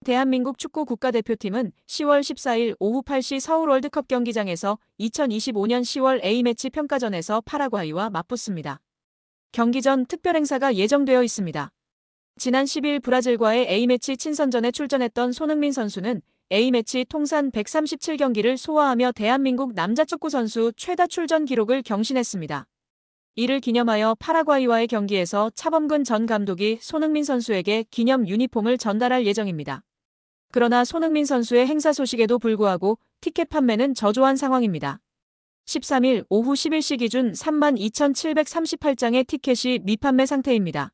대한민국 축구 국가대표팀은 10월 14일 오후 8시 서울 월드컵 경기장에서 2025년 10월 A매치 평가전에서 파라과이와 맞붙습니다. 경기 전 특별 행사가 예정되어 있습니다. 지난 10일 브라질과의 A매치 친선전에 출전했던 손흥민 선수는 A매치 통산 137경기를 소화하며 대한민국 남자 축구 선수 최다 출전 기록을 경신했습니다. 이를 기념하여 파라과이와의 경기에서 차범근 전 감독이 손흥민 선수에게 기념 유니폼을 전달할 예정입니다. 그러나 손흥민 선수의 행사 소식에도 불구하고 티켓 판매는 저조한 상황입니다. 13일 오후 11시 기준 32,738장의 티켓이 미판매 상태입니다.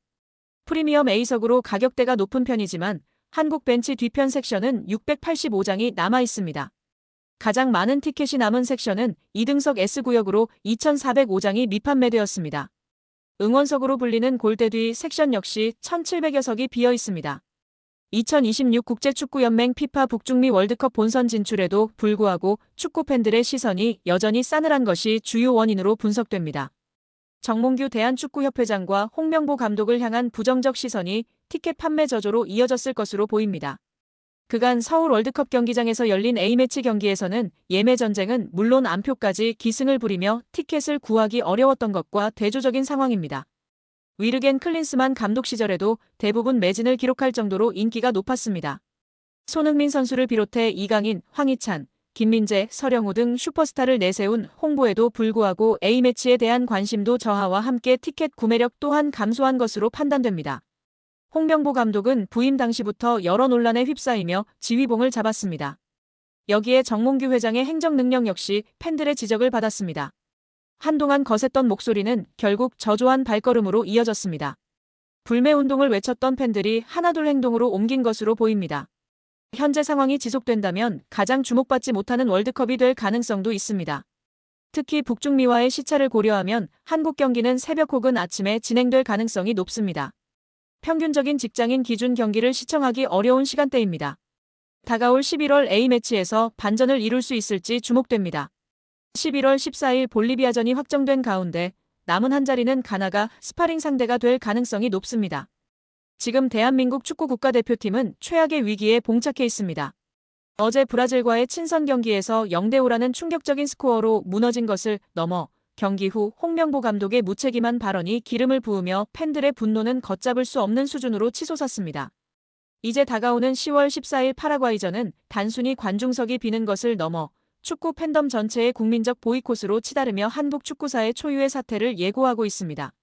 프리미엄 A석으로 가격대가 높은 편이지만 한국 벤치 뒤편 섹션은 685장이 남아 있습니다. 가장 많은 티켓이 남은 섹션은 2등석 S구역으로 2,405장이 미판매되었습니다. 응원석으로 불리는 골대 뒤 섹션 역시 1,700여 석이 비어 있습니다. 2026 국제축구연맹 피파 북중미 월드컵 본선 진출에도 불구하고 축구 팬들의 시선이 여전히 싸늘한 것이 주요 원인으로 분석됩니다. 정몽규 대한축구협회장과 홍명보 감독을 향한 부정적 시선이 티켓 판매 저조로 이어졌을 것으로 보입니다. 그간 서울 월드컵 경기장에서 열린 A매치 경기에서는 예매 전쟁은 물론 안표까지 기승을 부리며 티켓을 구하기 어려웠던 것과 대조적인 상황입니다. 위르겐 클린스만 감독 시절에도 대부분 매진을 기록할 정도로 인기가 높았습니다. 손흥민 선수를 비롯해 이강인, 황희찬, 김민재, 서령우 등 슈퍼스타를 내세운 홍보에도 불구하고 A매치에 대한 관심도 저하와 함께 티켓 구매력 또한 감소한 것으로 판단됩니다. 홍명보 감독은 부임 당시부터 여러 논란에 휩싸이며 지휘봉을 잡았습니다. 여기에 정몽규 회장의 행정 능력 역시 팬들의 지적을 받았습니다. 한동안 거셌던 목소리는 결국 저조한 발걸음으로 이어졌습니다. 불매운동을 외쳤던 팬들이 하나둘 행동으로 옮긴 것으로 보입니다. 현재 상황이 지속된다면 가장 주목받지 못하는 월드컵이 될 가능성도 있습니다. 특히 북중미와의 시차를 고려하면 한국 경기는 새벽 혹은 아침에 진행될 가능성이 높습니다. 평균적인 직장인 기준 경기를 시청하기 어려운 시간대입니다. 다가올 11월 A매치에서 반전을 이룰 수 있을지 주목됩니다. 11월 14일 볼리비아전이 확정된 가운데 남은 한 자리는 가나가 스파링 상대가 될 가능성이 높습니다. 지금 대한민국 축구 국가대표팀은 최악의 위기에 봉착해 있습니다. 어제 브라질과의 친선 경기에서 0대5라는 충격적인 스코어로 무너진 것을 넘어 경기 후 홍명보 감독의 무책임한 발언이 기름을 부으며 팬들의 분노는 걷잡을 수 없는 수준으로 치솟았습니다. 이제 다가오는 10월 14일 파라과이전은 단순히 관중석이 비는 것을 넘어 축구 팬덤 전체의 국민적 보이콧으로 치달으며 한국 축구사의 초유의 사태를 예고하고 있습니다.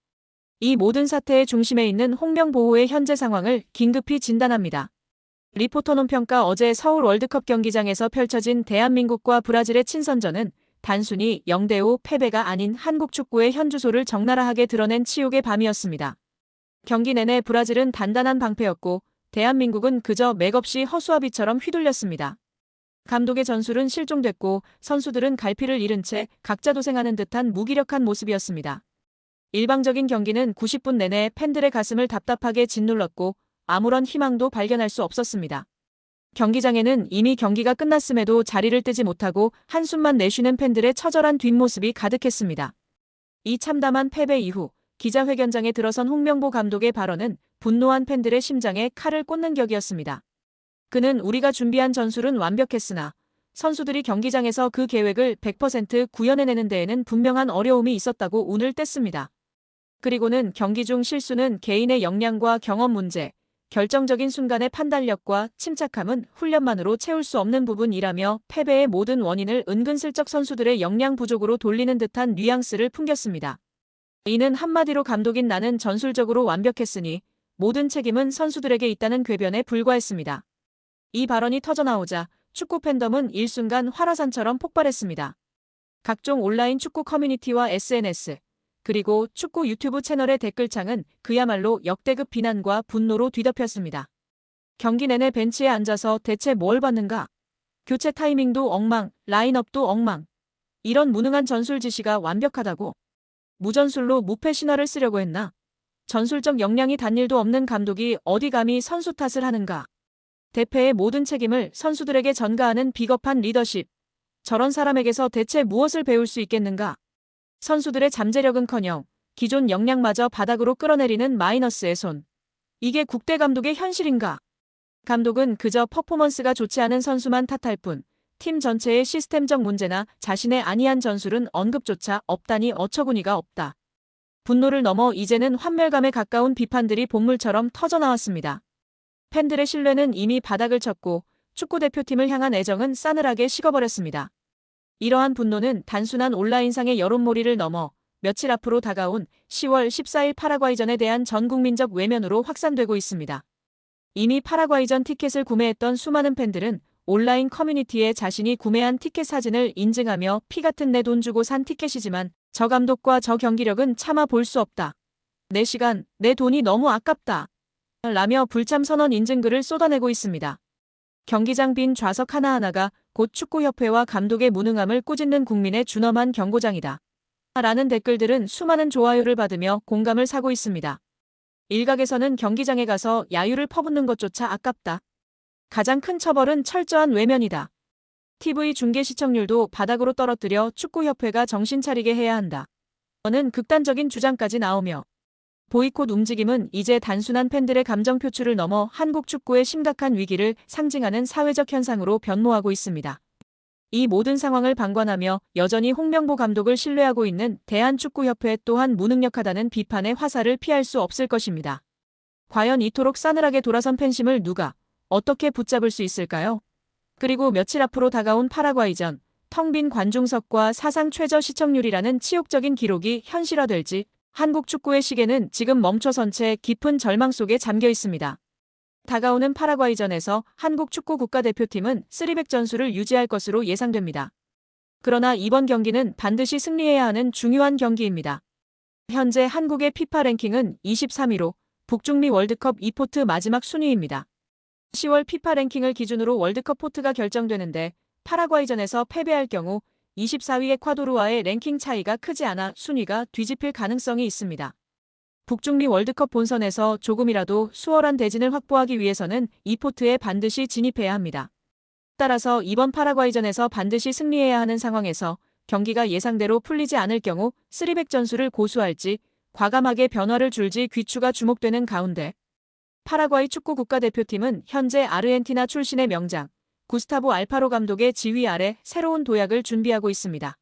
이 모든 사태의 중심에 있는 홍명보호의 현재 상황을 긴급히 진단합니다. 리포터 논평가 어제 서울 월드컵 경기장에서 펼쳐진 대한민국과 브라질의 친선전은 단순히 0대5 패배가 아닌 한국 축구의 현주소를 적나라하게 드러낸 치욕의 밤이었습니다. 경기 내내 브라질은 단단한 방패였고 대한민국은 그저 맥없이 허수아비처럼 휘둘렸습니다. 감독의 전술은 실종됐고 선수들은 갈피를 잃은 채 각자 도생하는 듯한 무기력한 모습이었습니다. 일방적인 경기는 90분 내내 팬들의 가슴을 답답하게 짓눌렀고 아무런 희망도 발견할 수 없었습니다. 경기장에는 이미 경기가 끝났음에도 자리를 뜨지 못하고 한숨만 내쉬는 팬들의 처절한 뒷모습이 가득했습니다. 이 참담한 패배 이후 기자회견장에 들어선 홍명보 감독의 발언은 분노한 팬들의 심장에 칼을 꽂는 격이었습니다. 그는 우리가 준비한 전술은 완벽했으나 선수들이 경기장에서 그 계획을 100% 구현해내는 데에는 분명한 어려움이 있었다고 운을 뗐습니다. 그리고는 경기 중 실수는 개인의 역량과 경험 문제, 결정적인 순간의 판단력과 침착함은 훈련만으로 채울 수 없는 부분이라며 패배의 모든 원인을 은근슬쩍 선수들의 역량 부족으로 돌리는 듯한 뉘앙스를 풍겼습니다. 이는 한마디로 감독인 나는 전술적으로 완벽했으니 모든 책임은 선수들에게 있다는 궤변에 불과했습니다. 이 발언이 터져나오자 축구 팬덤은 일순간 활화산처럼 폭발했습니다. 각종 온라인 축구 커뮤니티와 SNS, 그리고 축구 유튜브 채널의 댓글창은 그야말로 역대급 비난과 분노로 뒤덮였습니다. 경기 내내 벤치에 앉아서 대체 뭘 봤는가? 교체 타이밍도 엉망, 라인업도 엉망. 이런 무능한 전술 지시가 완벽하다고? 무전술로 무패 신화를 쓰려고 했나? 전술적 역량이 단일도 없는 감독이 어디 감히 선수 탓을 하는가? 대패의 모든 책임을 선수들에게 전가하는 비겁한 리더십. 저런 사람에게서 대체 무엇을 배울 수 있겠는가? 선수들의 잠재력은커녕 기존 역량마저 바닥으로 끌어내리는 마이너스의 손. 이게 국대 감독의 현실인가? 감독은 그저 퍼포먼스가 좋지 않은 선수만 탓할 뿐 팀 전체의 시스템적 문제나 자신의 안이한 전술은 언급조차 없다니 어처구니가 없다. 분노를 넘어 이제는 환멸감에 가까운 비판들이 본물처럼 터져나왔습니다. 팬들의 신뢰는 이미 바닥을 쳤고 축구대표팀을 향한 애정은 싸늘하게 식어버렸습니다. 이러한 분노는 단순한 온라인상의 여론몰이를 넘어 며칠 앞으로 다가온 10월 14일 파라과이전에 대한 전국민적 외면으로 확산되고 있습니다. 이미 파라과이전 티켓을 구매했던 수많은 팬들은 온라인 커뮤니티에 자신이 구매한 티켓 사진을 인증하며 피 같은 내 돈 주고 산 티켓이지만 저 감독과 저 경기력은 차마 볼 수 없다. 내 시간, 내 돈이 너무 아깝다. 라며 불참 선언 인증글을 쏟아내고 있습니다. 경기장 빈 좌석 하나하나가 곧 축구협회와 감독의 무능함을 꾸짖는 국민의 준엄한 경고장이다. 라는 댓글들은 수많은 좋아요를 받으며 공감을 사고 있습니다. 일각에서는 경기장에 가서 야유를 퍼붓는 것조차 아깝다. 가장 큰 처벌은 철저한 외면이다. TV 중계 시청률도 바닥으로 떨어뜨려 축구협회가 정신 차리게 해야 한다. 는 극단적인 주장까지 나오며 보이콧 움직임은 이제 단순한 팬들의 감정 표출을 넘어 한국 축구의 심각한 위기를 상징하는 사회적 현상으로 변모하고 있습니다. 이 모든 상황을 방관하며 여전히 홍명보 감독을 신뢰하고 있는 대한축구협회 또한 무능력하다는 비판의 화살을 피할 수 없을 것입니다. 과연 이토록 싸늘하게 돌아선 팬심을 누가 어떻게 붙잡을 수 있을까요? 그리고 며칠 앞으로 다가온 파라과이전, 텅 빈 관중석과 사상 최저 시청률이라는 치욕적인 기록이 현실화될지 한국 축구의 시계는 지금 멈춰선 채 깊은 절망 속에 잠겨 있습니다. 다가오는 파라과이전에서 한국 축구 국가대표팀은 3백 전술을 유지할 것으로 예상됩니다. 그러나 이번 경기는 반드시 승리해야 하는 중요한 경기입니다. 현재 한국의 피파 랭킹은 23위로 북중미 월드컵 2포트 마지막 순위입니다. 10월 피파 랭킹을 기준으로 월드컵 포트가 결정되는데 파라과이전에서 패배할 경우 24위 에콰도르와의 랭킹 차이가 크지 않아 순위가 뒤집힐 가능성이 있습니다. 북중미 월드컵 본선에서 조금이라도 수월한 대진을 확보하기 위해서는 이 포트에 반드시 진입해야 합니다. 따라서 이번 파라과이전에서 반드시 승리해야 하는 상황에서 경기가 예상대로 풀리지 않을 경우 3백 전술을 고수할지 과감하게 변화를 줄지 귀추가 주목되는 가운데 파라과이 축구 국가대표팀은 현재 아르헨티나 출신의 명장 구스타보 알파로 감독의 지휘 아래 새로운 도약을 준비하고 있습니다.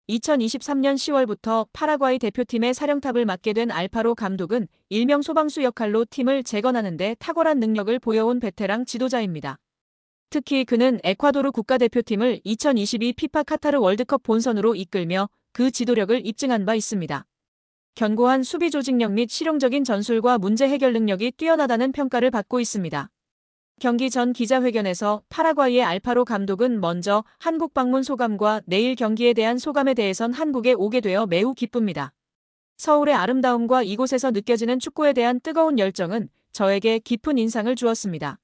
2023년 10월부터 파라과이 대표팀의 사령탑을 맡게 된 알파로 감독은 일명 소방수 역할로 팀을 재건하는 데 탁월한 능력을 보여온 베테랑 지도자입니다. 특히 그는 에콰도르 국가대표팀을 2022 피파 카타르 월드컵 본선으로 이끌며 그 지도력을 입증한 바 있습니다. 견고한 수비 조직력 및 실용적인 전술과 문제 해결 능력이 뛰어나다는 평가를 받고 있습니다. 경기 전 기자회견에서 파라과이의 알파로 감독은 먼저 한국 방문 소감과 내일 경기에 대한 소감에 대해선 한국에 오게 되어 매우 기쁩니다. 서울의 아름다움과 이곳에서 느껴지는 축구에 대한 뜨거운 열정은 저에게 깊은 인상을 주었습니다.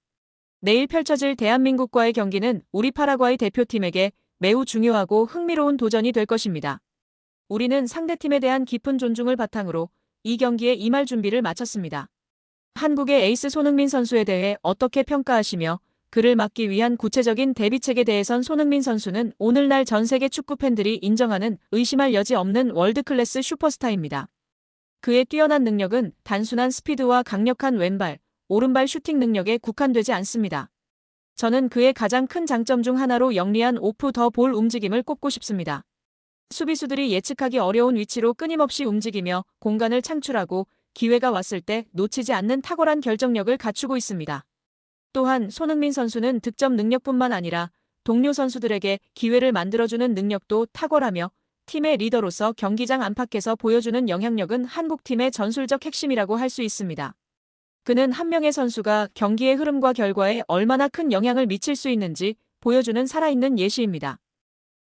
내일 펼쳐질 대한민국과의 경기는 우리 파라과이 대표팀에게 매우 중요하고 흥미로운 도전이 될 것입니다. 우리는 상대팀에 대한 깊은 존중을 바탕으로 이 경기에 임할 준비를 마쳤습니다. 한국의 에이스 손흥민 선수에 대해 어떻게 평가하시며 그를 막기 위한 구체적인 대비책에 대해선 손흥민 선수는 오늘날 전 세계 축구 팬들이 인정하는 의심할 여지 없는 월드클래스 슈퍼스타입니다. 그의 뛰어난 능력은 단순한 스피드와 강력한 왼발, 오른발 슈팅 능력에 국한되지 않습니다. 저는 그의 가장 큰 장점 중 하나로 영리한 오프 더 볼 움직임을 꼽고 싶습니다. 수비수들이 예측하기 어려운 위치로 끊임없이 움직이며 공간을 창출하고 기회가 왔을 때 놓치지 않는 탁월한 결정력을 갖추고 있습니다. 또한 손흥민 선수는 득점 능력뿐만 아니라 동료 선수들에게 기회를 만들어주는 능력도 탁월하며 팀의 리더로서 경기장 안팎에서 보여주는 영향력은 한국팀의 전술적 핵심이라고 할 수 있습니다. 그는 한 명의 선수가 경기의 흐름과 결과에 얼마나 큰 영향을 미칠 수 있는지 보여주는 살아있는 예시입니다.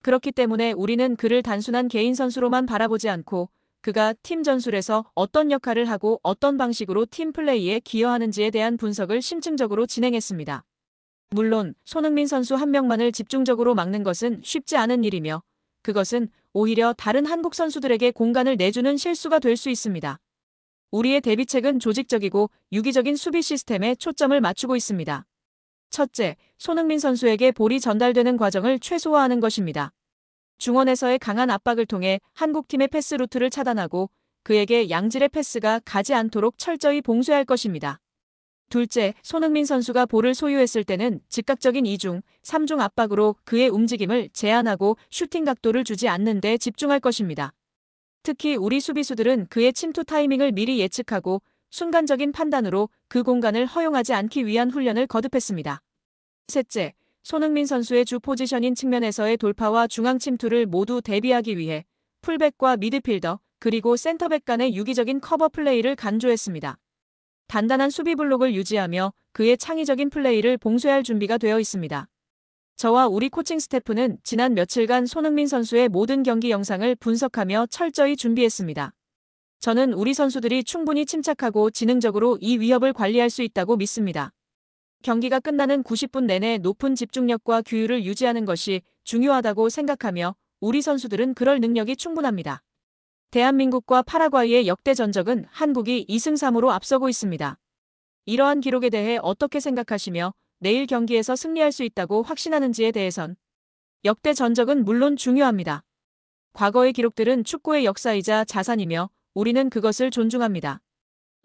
그렇기 때문에 우리는 그를 단순한 개인 선수로만 바라보지 않고 그가 팀 전술에서 어떤 역할을 하고 어떤 방식으로 팀 플레이에 기여하는지에 대한 분석을 심층적으로 진행했습니다. 물론 손흥민 선수 한 명만을 집중적으로 막는 것은 쉽지 않은 일이며 그것은 오히려 다른 한국 선수들에게 공간을 내주는 실수가 될 수 있습니다. 우리의 대비책은 조직적이고 유기적인 수비 시스템에 초점을 맞추고 있습니다. 첫째, 손흥민 선수에게 볼이 전달되는 과정을 최소화하는 것입니다. 중원에서의 강한 압박을 통해 한국팀의 패스 루트를 차단하고 그에게 양질의 패스가 가지 않도록 철저히 봉쇄할 것입니다. 둘째, 손흥민 선수가 볼을 소유했을 때는 즉각적인 2중, 3중 압박으로 그의 움직임을 제한하고 슈팅 각도를 주지 않는 데 집중할 것입니다. 특히 우리 수비수들은 그의 침투 타이밍을 미리 예측하고 순간적인 판단으로 그 공간을 허용하지 않기 위한 훈련을 거듭했습니다. 셋째, 손흥민 선수의 주 포지션인 측면에서의 돌파와 중앙 침투를 모두 대비하기 위해 풀백과 미드필더, 그리고 센터백 간의 유기적인 커버 플레이를 간주했습니다. 단단한 수비 블록을 유지하며 그의 창의적인 플레이를 봉쇄할 준비가 되어 있습니다. 저와 우리 코칭 스태프는 지난 며칠간 손흥민 선수의 모든 경기 영상을 분석하며 철저히 준비했습니다. 저는 우리 선수들이 충분히 침착하고 지능적으로 이 위협을 관리할 수 있다고 믿습니다. 경기가 끝나는 90분 내내 높은 집중력과 규율을 유지하는 것이 중요하다고 생각하며 우리 선수들은 그럴 능력이 충분합니다. 대한민국과 파라과이의 역대 전적은 한국이 2승 3무로 앞서고 있습니다. 이러한 기록에 대해 어떻게 생각하시며 내일 경기에서 승리할 수 있다고 확신하는지에 대해선 역대 전적은 물론 중요합니다. 과거의 기록들은 축구의 역사이자 자산이며 우리는 그것을 존중합니다.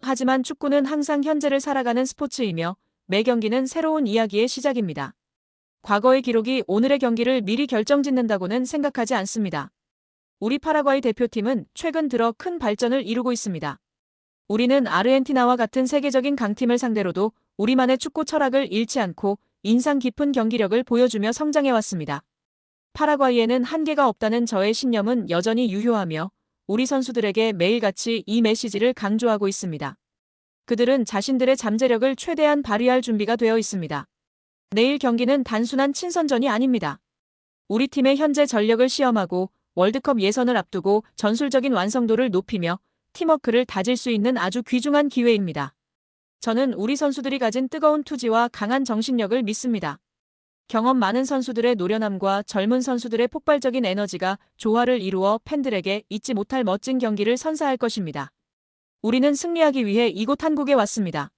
하지만 축구는 항상 현재를 살아가는 스포츠이며 매 경기는 새로운 이야기의 시작입니다. 과거의 기록이 오늘의 경기를 미리 결정짓는다고는 생각하지 않습니다. 우리 파라과이 대표팀은 최근 들어 큰 발전을 이루고 있습니다. 우리는 아르헨티나와 같은 세계적인 강팀을 상대로도 우리만의 축구 철학을 잃지 않고 인상 깊은 경기력을 보여주며 성장해왔습니다. 파라과이에는 한계가 없다는 저의 신념은 여전히 유효하며 우리 선수들에게 매일같이 이 메시지를 강조하고 있습니다. 그들은 자신들의 잠재력을 최대한 발휘할 준비가 되어 있습니다. 내일 경기는 단순한 친선전이 아닙니다. 우리 팀의 현재 전력을 시험하고 월드컵 예선을 앞두고 전술적인 완성도를 높이며 팀워크를 다질 수 있는 아주 귀중한 기회입니다. 저는 우리 선수들이 가진 뜨거운 투지와 강한 정신력을 믿습니다. 경험 많은 선수들의 노련함과 젊은 선수들의 폭발적인 에너지가 조화를 이루어 팬들에게 잊지 못할 멋진 경기를 선사할 것입니다. 우리는 승리하기 위해 이곳 한국에 왔습니다.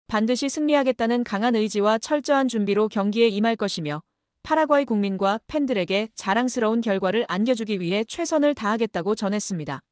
반드시 승리하겠다는 강한 의지와 철저한 준비로 경기에 임할 것이며 파라과이 국민과 팬들에게 자랑스러운 결과를 안겨주기 위해 최선을 다하겠다고 전했습니다.